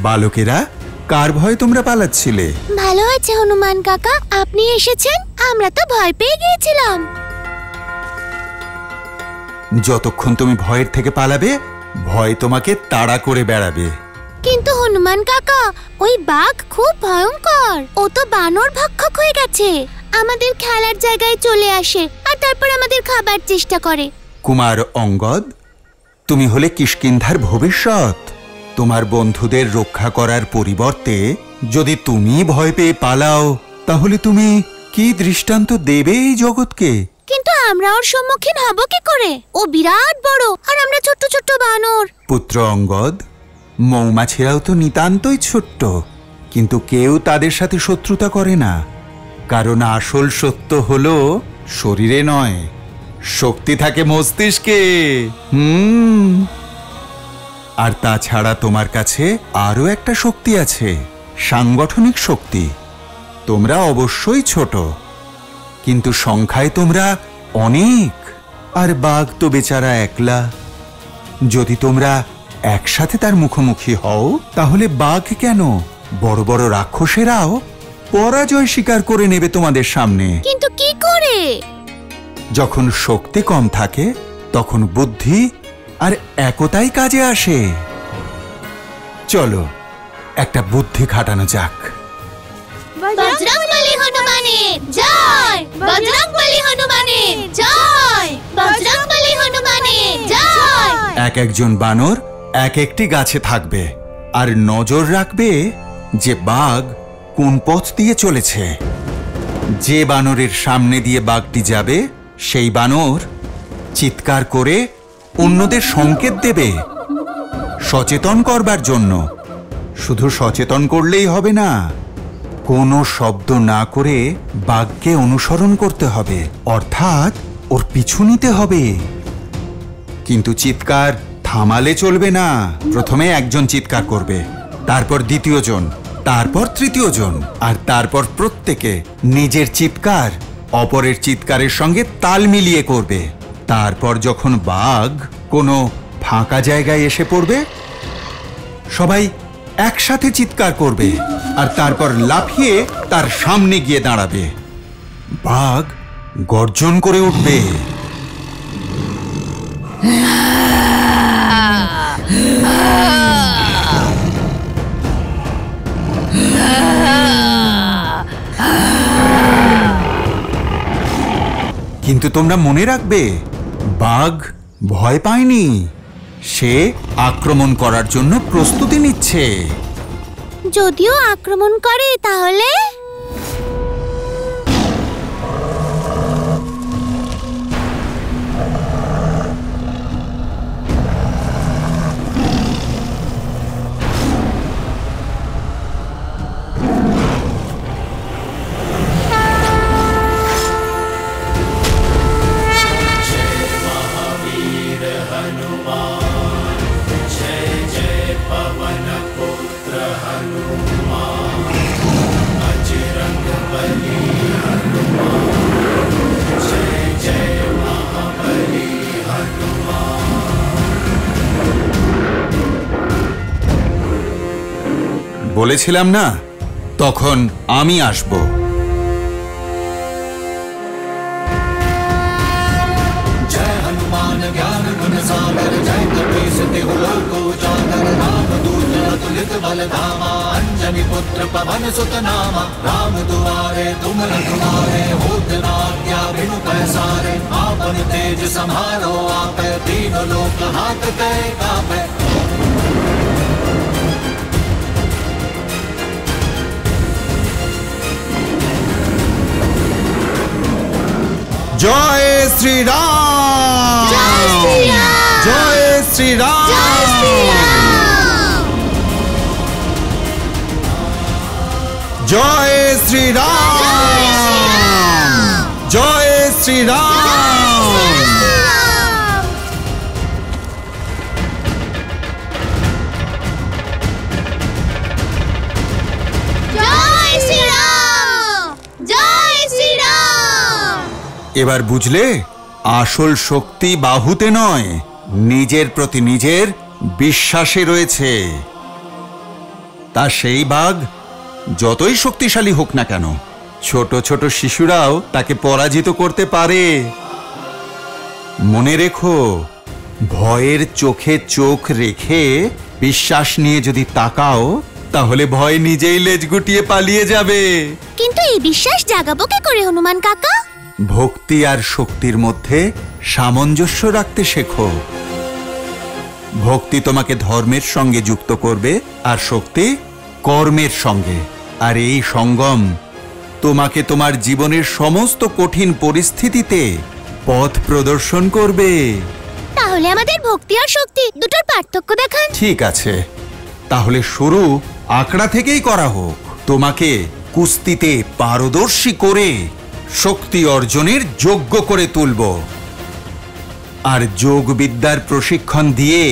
বালকেরা, কার ভয়ে তোমরা পালাচ্ছিলে? ভালো হয়েছে হনুমান কাকা, আপনি এসেছেন। আমরা তো ভয় পেয়ে গিয়েছিলাম। যতক্ষণ তুমি ভয়ের থেকে পালাবে, ভয় তোমাকে তাড়া করে বেড়াবে। কিন্তু হনুমান কাকা, ওই বাঘ খুব ভয়ঙ্কর। ও তো বানর ভক্ষক হয়ে গেছে। আমাদের খেলার জায়গায় চলে আসে আর তারপর আমাদের খাবার চেষ্টা করে। কুমার অঙ্গদ, তুমি হলে কিষ্কিন্ধার ভবিষ্যৎ। তোমার বন্ধুদের রক্ষা করার পরিবর্তে যদি তুমি ভয় পেয়ে পালাও, তাহলে তুমি কি দৃষ্টান্ত দেবে এই জগৎকে? কিন্তু আমরা ওর সম্মুখীন হব কি করে? ও বিরাট বড় আর আমরা ছোট্ট ছোট্ট বানর। পুত্র অঙ্গদ, মৌমাছিরাও তো নিতান্তই ছোট্ট, কিন্তু কেউ তাদের সাথে শত্রুতা করে না। কারণ আসল সত্য হলো শরীরে নয়, শক্তি থাকে মস্তিষ্কে। আর তাছাড়া তোমার কাছে আরো একটা শক্তি আছে, সাংগঠনিক শক্তি। তোমরা অবশ্যই ছোট, কিন্তু সংখ্যায় তোমরা অনেক। আর বাঘ তো বেচারা একলা। যদি তোমরা একসাথে তার মুখোমুখি হও, তাহলে বাঘ কেন, বড় বড় রাক্ষসেরাও পরাজয় স্বীকার করে নেবে তোমাদের সামনে। কিন্তু কি করে? যখন শক্তি কম থাকে, তখন বুদ্ধি আর একতাই কাজে আসে। চলো একটা বুদ্ধি খাটানো যাক। বজরংবলী হনুমানের জয়! বজরংবলী হনুমানের জয়! বজরংবলী হনুমানের জয়! এক একজন বানর এক একটি গাছে থাকবে আর নজর রাখবে যে বাঘ কোন পথ দিয়ে চলেছে। যে বানরের সামনে দিয়ে বাঘটি যাবে, সেই বানর চিৎকার করে অন্যদের সংকেত দেবে সচেতন করবার জন্য। শুধু সচেতন করলেই হবে না, কোনো শব্দ না করে বাঘকে অনুসরণ করতে হবে, অর্থাৎ ওর পিছু নিতে হবে। কিন্তু চিৎকার থামালে চলবে না। প্রথমে একজন চিৎকার করবে, তারপর দ্বিতীয় জন, তারপর তৃতীয় জন, আর তারপর প্রত্যেকে নিজের চিৎকার অপরের চিৎকারের সঙ্গে তাল মিলিয়ে করবে। তারপর যখন বাঘ কোনো ফাঁকা জায়গায় এসে পড়বে, সবাই একসাথে চিৎকার করবে আর তারপর লাফিয়ে তার সামনে গিয়ে দাঁড়াবে। বাঘ গর্জন করে উঠবে, কিন্তু তোমরা মনে রাখবে, বাঘ ভয় পায়নি, সে আক্রমণ করার জন্য প্রস্তুতি নিচ্ছে। যদিও আক্রমণ করে, তাহলে বলেছিলাম না, তখন আমি আসব। जय हनुमान ज्ञान गुण सागर, जय कपीस तिहु लोक उजागर, रामदूत अतुलित बल धामा, अंजनी पुत्र पवन सुत नामा, राम दुआरे तुम रखवारे, होत न आज्ञा बिनु पैसारे, आपन तेज समारो आपे, तीनों लोक हाथ कै कापे। জয় শ্রীরাম! জয় শ্রীরাম! জয় শ্রীরাম! জয় শ্রীরাম! জয় শ্রীরাম! জয় শ্রীরাম! এবার বুঝলে, আসল শক্তি বাহুতে নয়, নিজের প্রতি নিজের বিশ্বাসে রয়েছে। তা সেই বাঘ যতই শক্তিশালী হোক না কেন, ছোট ছোট শিশুরাও তাকে পরাজিত করতে পারে। মনে রেখো, ভয়ের চোখে চোখ রেখে বিশ্বাস নিয়ে যদি তাকাও, তাহলে ভয় নিজেই লেজ গুটিয়ে পালিয়ে যাবে। কিন্তু এই বিশ্বাস জাগাবো কি করে হনুমান কাকা? ভক্তি আর শক্তির মধ্যে সামঞ্জস্য রাখতে শেখো। ভক্তি তোমাকে ধর্মের সঙ্গে যুক্ত করবে, আর শক্তি কর্মের সঙ্গে। আর এই সঙ্গম তোমাকে তোমার জীবনের সমস্ত কঠিন পরিস্থিতিতে পথ প্রদর্শন করবে। তাহলে আমাদের ভক্তি আর শক্তি দুটোর পার্থক্য দেখান। ঠিক আছে, তাহলে শুরু আঁকড়া থেকেই করা হোক। তোমাকে কুস্তিতে পারদর্শী করে শক্তি অর্জনের যোগ্য করে তুলব, আর যোগবিদ্যার প্রশিক্ষণ দিয়ে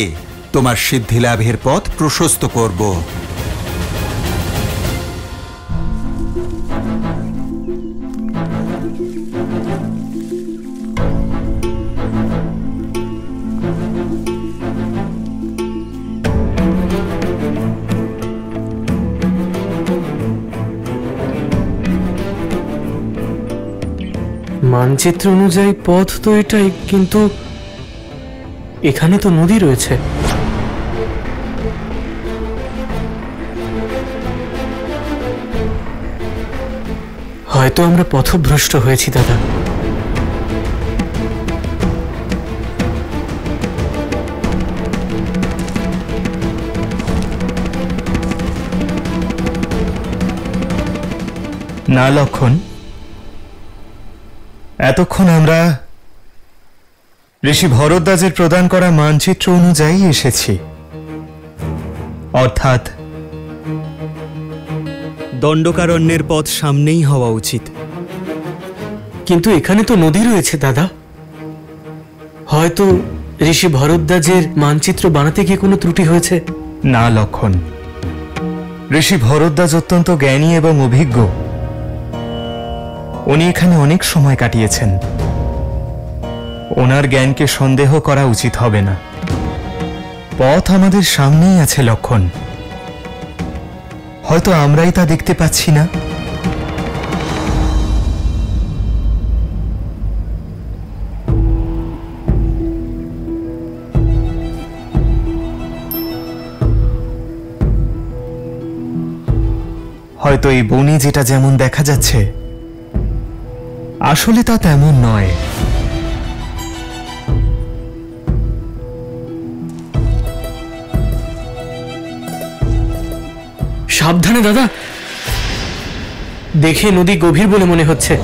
তোমার সিদ্ধি লাভের পথ প্রশস্ত করব। মানচিত্র অনুযায়ী পথ তো এটাই, কিন্তু এখানে তো নদী রয়েছে। হয়তো আমরা পথভ্রষ্ট হয়েছি দাদা। না লক্ষণ, এতক্ষণ আমরা ঋষি ভরদ্বাজের প্রদান করা মানচিত্র অনুযায়ী এসেছি, অর্থাৎ দণ্ডকারণ্যের পথ সামনেই হওয়া উচিত। কিন্তু এখানে তো নদী রয়েছে দাদা। হয়তো ঋষি ভরদ্বাজের মানচিত্র বানাতে গিয়ে কোনো ত্রুটি হয়েছে। না লক্ষণ, ঋষি ভরদ্বাজ অত্যন্ত জ্ঞানী এবং অভিজ্ঞ। উনি এখানে অনেক সময় কাটিয়েছেন। ওনার জ্ঞানকে সন্দেহ করা উচিত হবে না। পথ আমাদের সামনেই আছে লক্ষণ, হয়তো আমরাই তা দেখতে পাচ্ছি না। হয়তো এই বনে যেটা যেমন দেখা যাচ্ছে, আসলে তা তেমন নয়। সাবধানে দাদা, দেখে নদী গভীর বলে মনে হচ্ছে।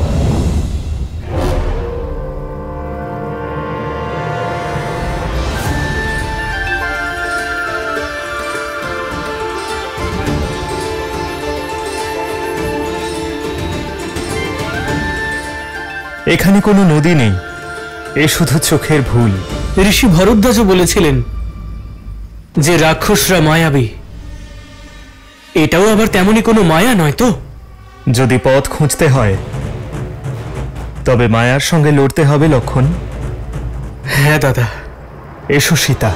এখানে কোনো নদী নেই, এ শুধু চোখের ভুল। ঋষি ভরদ্বাজও বলেছিলেন যে রাক্ষসরা মায়াবী। এটাও আবার তেমনই কোনো মায়া নয় তো? যদি পথ খুঁজতে হয় তবে মায়ার সঙ্গে লড়তে হবে লক্ষণ। হ্যাঁ দাদা। এসো সীতা।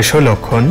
এসো লক্ষণ।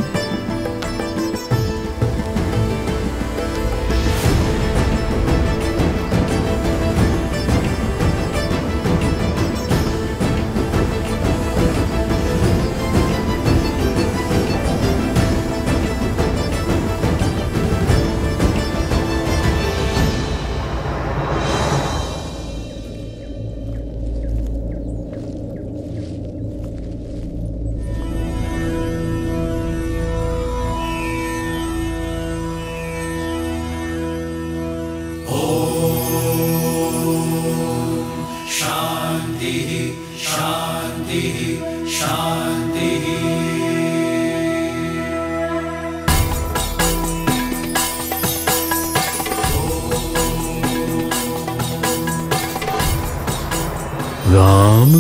রাম,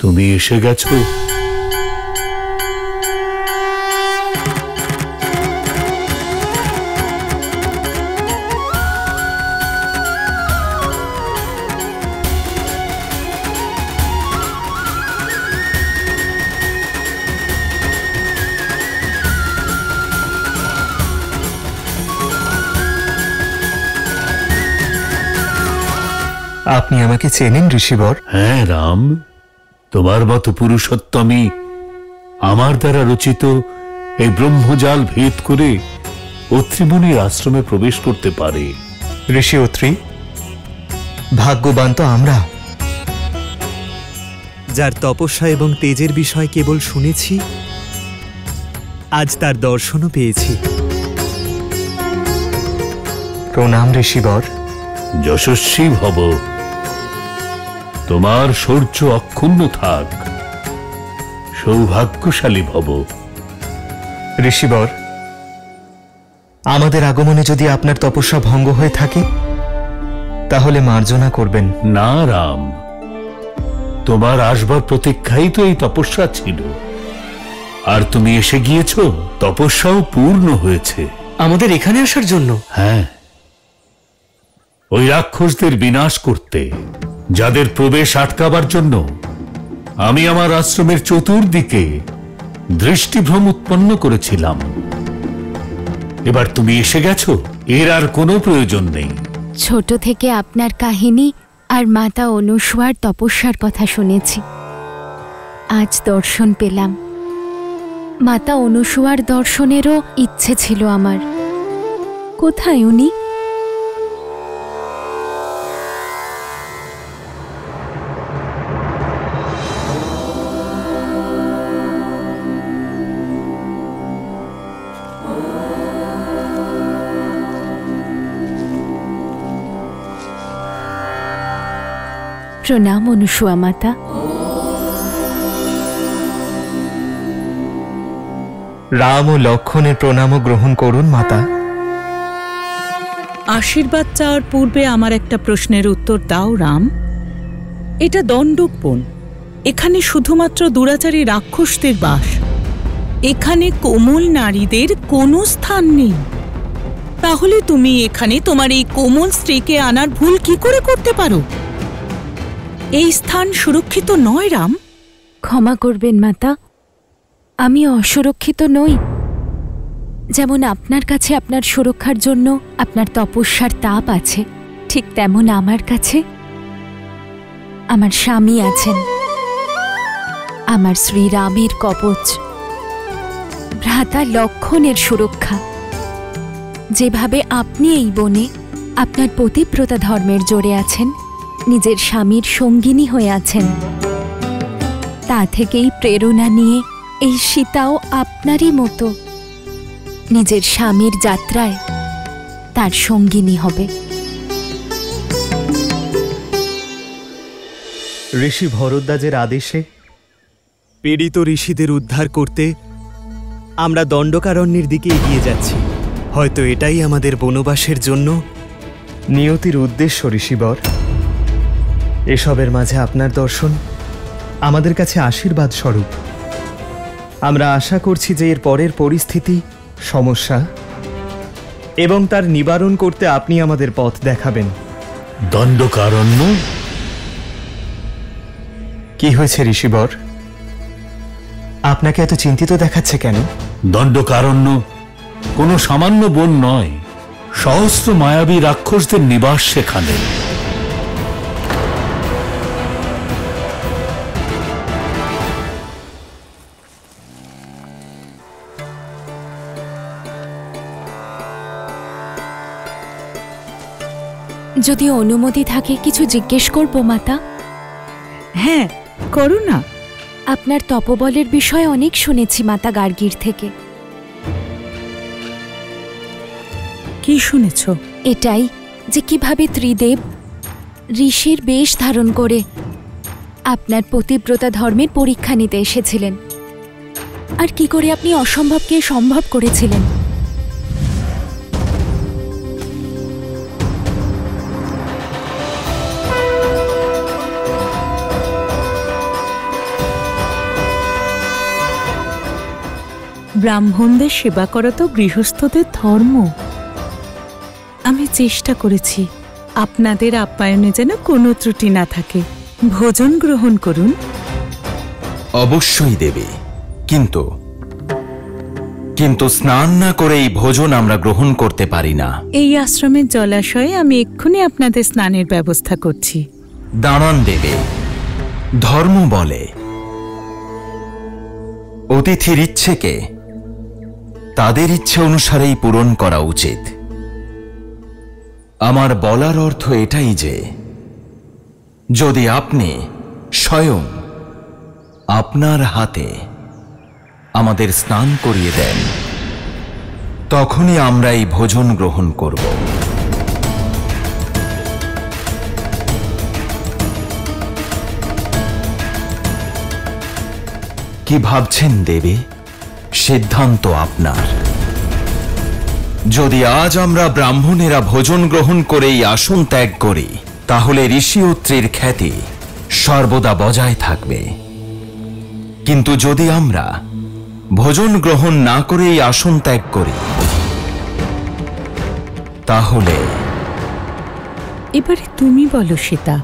তুমি এসে গেছো? আপনি আমাকে চেনেন ঋষিবর? হ্যাঁ রাম, তোমার মতো পুরুষোত্তমী আমার দ্বারা রচিত এই ব্রহ্মজাল ভেদ করে অত্রিমুনির আশ্রমে প্রবেশ করতে পারে। ঋষি অত্রি, ভাগ্যবান তো আমরা, যার তপস্যা এবং তেজের বিষয় কেবল শুনেছি, আজ তার দর্শনও পেয়েছি। প্রণাম ঋষিবর। যশস্বী ভব, তোমার শৌর্য অক্ষুণ্ণ থাক, সৌভাগ্যশালী ভব। ঋষিবর, আমাদের আগমনে যদি আপনার তপস্যা ভঙ্গ হয়ে থাকে তাহলে মার্জনা করবেন। না রাম, তোমার আসবার প্রতীক্ষাই তো এই তপস্যা ছিল, আর তুমি এসে গিয়েছ, তপস্যাও পূর্ণ হয়েছে। আমাদের এখানে আসার জন্য? হ্যাঁ, ওই রাক্ষসদের বিনাশ করতে, যাদের প্রবেশ আটকাবার জন্য আমি আমার আশ্রমের চতুর্দিকে দৃষ্টিভ্রম উৎপন্ন করেছিলাম। এবার তুমি এসে গেছো, এর আর কোনো প্রয়োজন নেই। ছোট থেকে আপনার কাহিনী আর মাতা অনুসুয়ার তপস্যার কথা শুনেছি, আজ দর্শন পেলাম। মাতা অনুসুয়ার দর্শনেরও ইচ্ছে ছিল আমার। কোথায় উনি? প্রণাম অনুসুয়া মাতা। রাম ও লক্ষণের প্রণামও গ্রহণ করুন মাতা। আশীর্বাদ চাওয়ার পূর্বে আমার একটা প্রশ্নের উত্তর দাও রাম। এটা দণ্ডক বন, এখানে শুধুমাত্র দুরাচারী রাক্ষসদের বাস, এখানে কোমল নারীদের কোনো স্থান নেই। তাহলে তুমি এখানে তোমার এই কোমল স্ত্রীকে আনার ভুল কি করে করতে পারো? এই স্থান সুরক্ষিত নয় রাম। ক্ষমা করবেন মাতা, আমি অসুরক্ষিত নই। যেমন আপনার কাছে আপনার সুরক্ষার জন্য আপনার তপস্যার তাপ আছে, ঠিক তেমন আমার কাছে আমার স্বামী আছেন, আমার শ্রীরামের কবচ, ভ্রাতা লক্ষণের সুরক্ষা। যেভাবে আপনি এই বনে আপনার পতিব্রতা ধর্মের জোরে আছেন, নিজের স্বামীর সঙ্গিনী হয়ে আছেন, তা থেকেই প্রেরণা নিয়ে এই সীতাও আপনারই মতো নিজের স্বামীর যাত্রায় তার সঙ্গিনী হবে। ঋষি ভরদ্বাজের আদেশে পীড়িত ঋষিদের উদ্ধার করতে আমরা দণ্ডকারণ্যের দিকে এগিয়ে যাচ্ছি। হয়তো এটাই আমাদের বনবাসের জন্য নিয়তির উদ্দেশ্য। ঋষিবর, এসবের মাঝে আপনার দর্শন আমাদের কাছে আশীর্বাদ স্বরূপ। আমরা আশা করছি যে এর পরের পরিস্থিতি, সমস্যা এবং তার নিবারণ করতে আপনি আমাদের পথ দেখাবেন। দণ্ডকারণ্য? কি হয়েছে ঋষিবর? আপনাকে এত চিন্তিত দেখাচ্ছে কেন? দণ্ডকারণ্য কোনো সামান্য বন নয়, সহস্র মায়াবী রাক্ষসদের নিবাস সেখানে। যদি অনুমতি থাকে কিছু জিজ্ঞেস করব মাতা? হ্যাঁ, করো না। আপনার তপবলের বিষয়ে অনেক শুনেছি মাতা গার্গীর থেকে। কি শুনেছ? এটাই যে কিভাবে ত্রিদেব ঋষির বেশ ধারণ করে আপনার পতিব্রতা ধর্মের পরীক্ষা নিতে এসেছিলেন, আর কি করে আপনি অসম্ভবকে সম্ভব করেছিলেন। ব্রাহ্মণদের সেবা করা তো গৃহস্থদের ধর্ম। আমি চেষ্টা করেছি আপনাদের আপ্যায়নে যেন কোনো ত্রুটি না থাকে। ভোজন গ্রহণ করুন। অবশ্যই দেবে, কিন্তু কিন্তু স্নান না করে এই ভোজন আমরা গ্রহণ করতে পারি না। এই আশ্রমের জলাশয়ে আমি এক্ষুনি আপনাদের স্নানের ব্যবস্থা করছি। দাঁড়ান দেবে। ধর্ম বলে অতিথির ইচ্ছেকে তাদের ইচ্ছে অনুসারেই পূরণ করা উচিত। আমার বলার অর্থ এটাই যে যদি আপনি স্বয়ং আপনার হাতে আমাদের স্নান করিয়ে দেন, তখনই আমরা এই ভোজন গ্রহণ করব। কি ভাবছেন দেবী? সিদ্ধান্ত আপনার। যদি আজ আমরা ব্রাহ্মণেরা ভোজন গ্রহণ করেই আসন ত্যাগ করি, তাহলে ঋষি অত্রির খ্যাতি সর্বদা বজায় থাকবে। কিন্তু যদি আমরা ভোজন গ্রহণ না করেই আসন ত্যাগ করি, তাহলে এবারে তুমি বলো সীতা,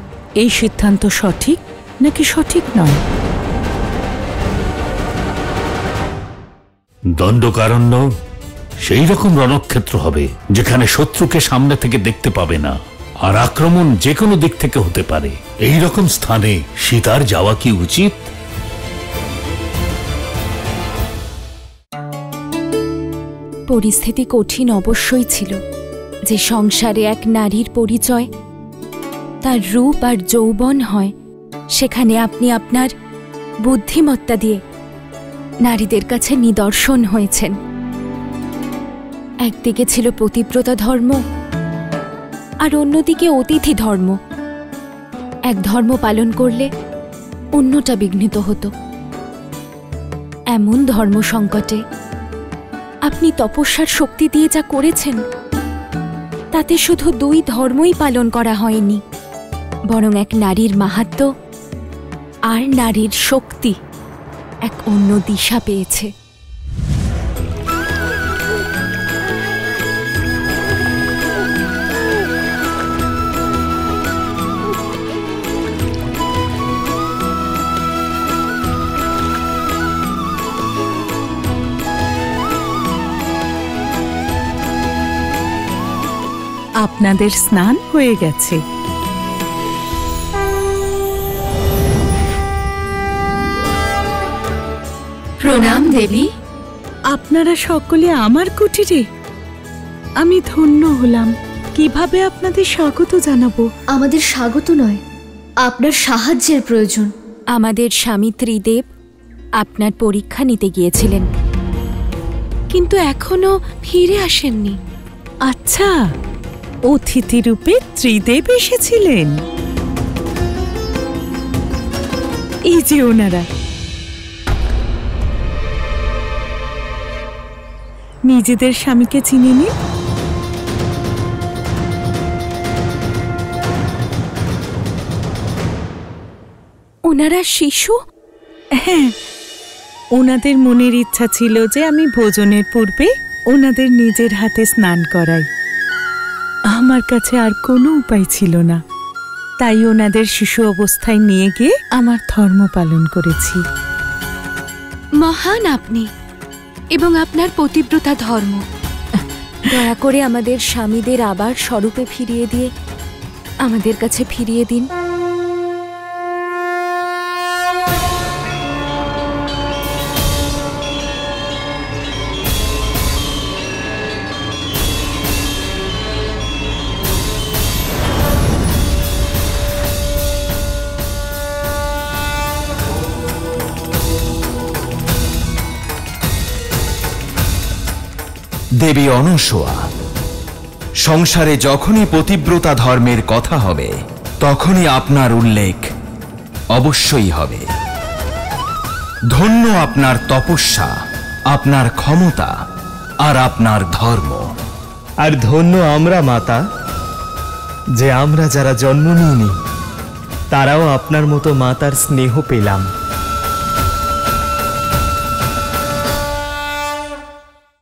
এই সিদ্ধান্ত সঠিক নাকি সঠিক নয়? দণ্ডকারণ্য সেই রকম রণক্ষেত্র হবে যেখানে শত্রুকে সামনে থেকে দেখতে পাবে না, আর আক্রমণ যে কোনো দিক থেকে হতে পারে। এই রকম স্থানে সীতার যাওয়া কি উচিত? পরিস্থিতি কঠিন অবশ্যই ছিল যে সংসারে এক নারীর পরিচয় তার রূপ আর যৌবন হয়, সেখানে আপনি আপনার বুদ্ধিমত্তা দিয়ে নারীদের কাছে নিদর্শন হয়েছেন। একদিকে ছিল পতিব্রতা ধর্ম আর অন্যদিকে অতিথি ধর্ম। এক ধর্ম পালন করলে অন্যটা বিঘ্নিত হতো। এমন ধর্ম সংকটে আপনি তপস্যার শক্তি দিয়ে যা করেছেন, তাতে শুধু দুই ধর্মই পালন করা হয়নি, বরং এক নারীর মাহাত্ম্য আর নারীর শক্তি এক অন্য দিশা পেয়েছে। আপনাদের স্নান হয়ে গেছে। প্রণাম দেবী। আপনারা সকলে আমার কুটিরে? আমি ধন্য হলাম। কিভাবে আপনাদের স্বাগত জানাবো? আমাদের স্বাগত নয়, আপনার সাহায্যের প্রয়োজন। আমাদের স্বামী ত্রিদেব আপনার পরীক্ষা নিতে গিয়েছিলেন, কিন্তু এখনো ফিরে আসেননি। আচ্ছা, অতিথি রূপে ত্রিদেব এসেছিলেন। এই যে ওনারা। নিজেদের স্বামীকে চিনে নিন। ওনারা শিশু? হ্যাঁ, ওনাদের মনের ইচ্ছা ছিল যে আমি ভোজনের পূর্বে ওনাদের নিজের হাতে স্নান করাই। আমার কাছে আর কোনো উপায় ছিল না, তাই ওনাদের শিশু অবস্থায় নিয়ে গিয়ে আমার ধর্ম পালন করেছি। মহান আপনি এবং আপনার পতিব্রতা ধর্ম। দয়া করে আমাদের স্বামীদের আবার স্বরূপে ফিরিয়ে দিয়ে আমাদের কাছে ফিরিয়ে দিন। দেবী অনসূয়া, সংসারে যখনই পতিব্রতা ধর্মের কথা হবে, তখনই আপনার উল্লেখ অবশ্যই হবে। ধন্য আপনার তপস্যা, আপনার ক্ষমতা আর আপনার ধর্ম। আর ধন্য আমরা মাতা, যে আমরা যারা জন্ম নিইনি তারাও আপনার মতো মাতার স্নেহ পেলাম।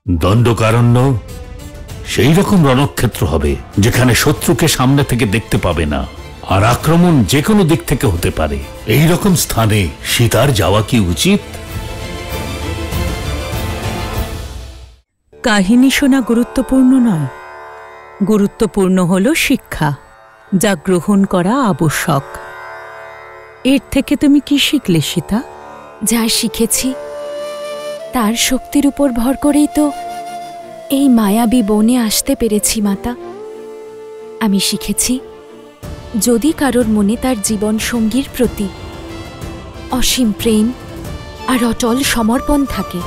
দণ্ডকারণ্য সেই রকম রণক্ষেত্র হবে যেখানে শত্রুকে সামনে থেকে দেখতে পাবে না, আর আক্রমণ যে কোনো দিক থেকে হতে পারে। এই রকম স্থানে সীতার যাওয়া কি উচিত? কাহিনী শোনা গুরুত্বপূর্ণ নয়, গুরুত্বপূর্ণ হল শিক্ষা, যা গ্রহণ করা আবশ্যক। এর থেকে তুমি কি শিখলে সীতা? যা শিখেছি তার শক্তির উপর ভর করেই তো এই মায়াবী বনে আসতে পেরেছি মাতা। আমি শিখেছি যদি কারোর মনে তার জীবন সঙ্গীর প্রতি অসীম প্রেম আর অটল সমর্পণ থাকে,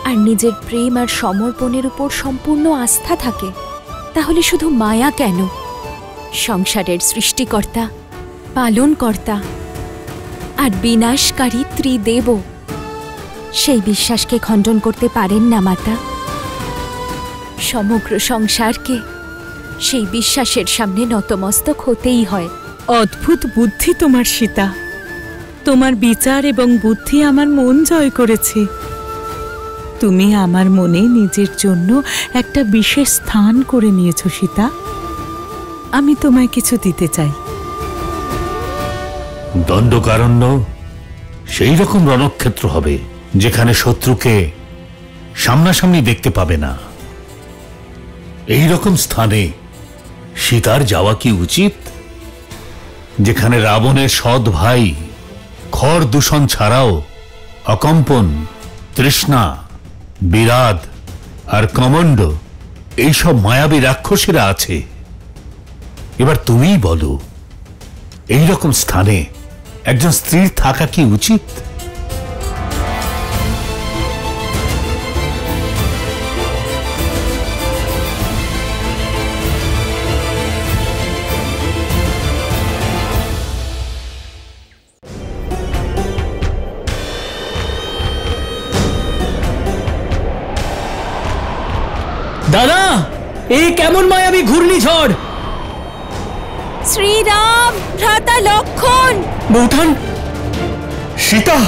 আর নিজের প্রেম আর সমর্পণের উপর সম্পূর্ণ আস্থা থাকে, তাহলে শুধু মায়া কেন, সংসারের সৃষ্টিকর্তা, পালনকর্তা আর বিনাশকারী ত্রিদেব সেই বিশ্বাসকে খণ্ডন করতে পারেন না মাতা। সমগ্র সংসারকে সেই বিশ্বাসের সামনে নতমস্তক হতেই হয়। অদ্ভুত বুদ্ধি তোমার সীতা। তোমার বিচার এবং বুদ্ধি আমার মন জয় করেছে। তুমি আমার মনে নিজের জন্য একটা বিশেষ স্থান করে নিয়েছ সীতা। আমি তোমায় কিছু দিতে চাই। দণ্ডকারণ্য সেই রকম রণক্ষেত্র হবে যেখানে শত্রুকে সামনাসামনি দেখতে পাবে না। এই রকম স্থানে সীতার যাওয়া কি উচিত? যেখানে রাবণের সৎ ভাই খড় দূষণ ছাড়াও অকম্পন, তৃষ্ণা, বিরাদ আর কমণ্ড এইসব মায়াবী রাক্ষসীরা আছে। এবার তুমিই বলো, এই রকম স্থানে একজন স্ত্রীর থাকা কি উচিত? দাদা, এই কেমন মায়াবী ঘূর্ণিঝড়! শ্রীরাম, ভ্রাতা লক্ষণ! বৌঠান, সীতা!